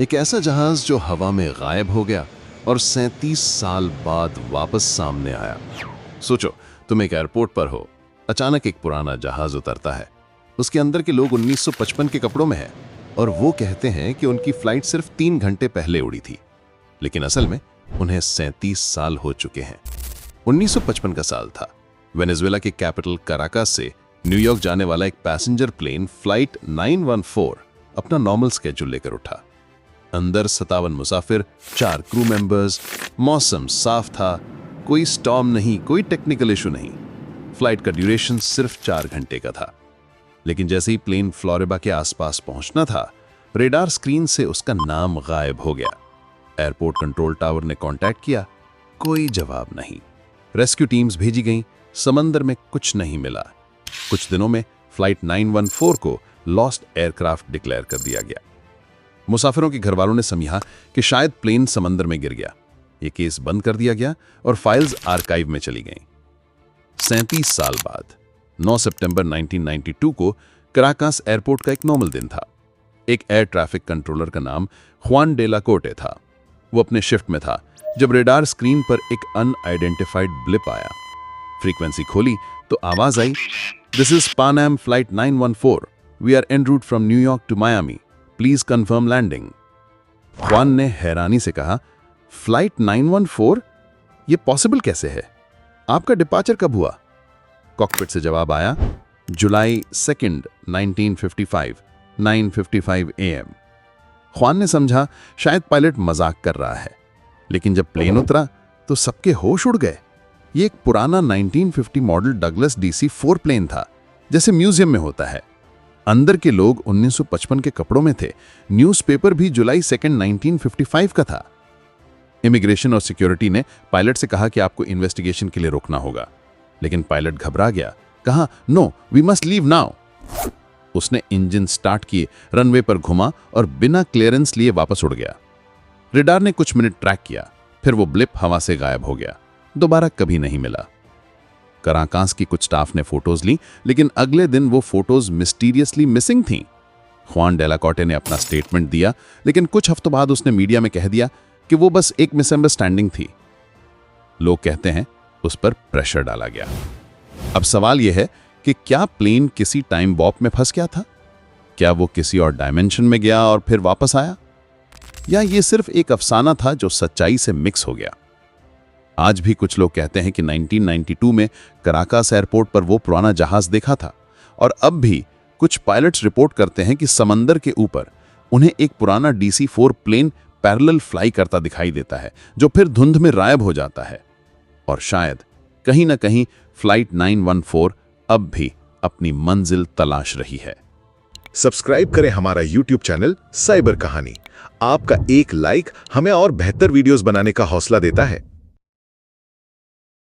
एक ऐसा जहाज जो हवा में गायब हो गया और 37 साल बाद वापस सामने आया। सोचो, तुम एक एयरपोर्ट पर हो, अचानक एक पुराना जहाज उतरता है। उसके अंदर के लोग 1955 के कपड़ों में हैं और वो कहते हैं कि उनकी फ्लाइट सिर्फ 3 घंटे पहले उड़ी थी, लेकिन असल में उन्हें 37 साल हो चुके हैं। 1955 का साल था। वेनेजुएला के कैपिटल कराकास से न्यूयॉर्क जाने वाला एक पैसेंजर प्लेन फ्लाइट 914 अपना नॉर्मल स्केड्यूल लेकर उठा। अंदर 57 मुसाफिर, 4 क्रू मेंबर्स। मौसम साफ था, कोई स्टॉर्म नहीं, कोई टेक्निकल इशू नहीं। फ्लाइट का ड्यूरेशन सिर्फ 4 घंटे का था। लेकिन जैसे ही प्लेन फ्लोरिडा के आसपास पहुंचना था, रेडार स्क्रीन से उसका नाम गायब हो गया। एयरपोर्ट कंट्रोल टावर ने कांटेक्ट किया, कोई जवाब नहीं। रेस्क्यू टीम्स भेजी गईं, समंदर में कुछ नहीं मिला। कुछ दिनों में फ्लाइट 914 को लॉस्ट एयरक्राफ्ट डिक्लेयर कर दिया गया। मुसाफिरों के घरवालों ने समझा कि शायद प्लेन समंदर में गिर गया। यह केस बंद कर दिया गया और फाइल्स आर्काइव में चली गईं। 37 साल बाद 9 सितंबर 1992 को कराकास एयरपोर्ट का एक नॉर्मल दिन था। एक एयर ट्रैफिक कंट्रोलर का नाम ख्वान डेला कोर्टे था। वो अपने शिफ्ट में था जब रेडार स्क्रीन पर एक अनआइडेंटिफाइड ब्लिप आया। फ्रीक्वेंसी खोली तो आवाज आई, this is Pan Am flight 914, we are en route from New York to Miami, please confirm landing. ख्वान ने हैरानी से कहा, फ्लाइट 914? ये पॉसिबल कैसे है? आपका डिपार्चर कब हुआ? कॉकपिट से जवाब आया, जुलाई 2, 1955, 9:55 AM। ख्वान ने समझा शायद पायलट मजाक कर रहा है, लेकिन जब प्लेन उतरा तो सबके होश उड़ गए। ये एक पुराना 1950 मॉडल डगलस DC-4 प्लेन था, जैसे म्यूजियम में होता है। अंदर के लोग 1955 के कपड़ों में थे। न्यूज़पेपर भी जुलाई 2, 1955 का था। इमिग्रेशन और सिक्योरिटी ने पायलट से कहा कि आपको इन्वेस्टिगेशन के लिए रुकना होगा, लेकिन पायलट घबरा गया, कहा, no, we must leave now. उसने इंजन स्टार्ट किए, रनवे पर घुमा और बिना क्लियरेंस लिए वापस उड़ गया। रेडार ने कुछ मिनट ट्रैक किया, फिर वो ब्लिप हवा से गायब हो गया, दोबारा कभी नहीं मिला। कराकास की कुछ स्टाफ ने फोटोज ली, लेकिन अगले दिन वो फोटोज मिस्टीरियसली मिसिंग थीं। ख्वान डेला कोर्टे ने अपना स्टेटमेंट दिया, लेकिन कुछ हफ्तों बाद उसने मीडिया में कह दिया कि वो बस एक मिसअंडरस्टैंडिंग थी। लोग कहते हैं उस पर प्रेशर डाला गया। अब सवाल यह है कि क्या प्लेन किसी टाइम बॉम्ब में फंस गया था? क्या वो किसी और डायमेंशन में गया और फिर वापस आया? या ये सिर्फ एक अफसाना था जो सच्चाई से मिक्स हो गया? आज भी कुछ लोग कहते हैं कि 1992 में कराकास एयरपोर्ट पर वो पुराना जहाज देखा था, और अब भी कुछ पायलट्स रिपोर्ट करते हैं कि समंदर के ऊपर उन्हें एक पुराना DC-4 प्लेन पैरेलल फ्लाई करता दिखाई देता है, जो फिर धुंध में गायब हो जाता है। और शायद कहीं ना कहीं फ्लाइट 914 अब भी अपनी मंजिल तलाश रही है। सब्सक्राइब करें हमारा YouTube चैनल साइबर कहानी। आपका एक लाइक हमें और बेहतर वीडियोस बनाने का हौसला देता है।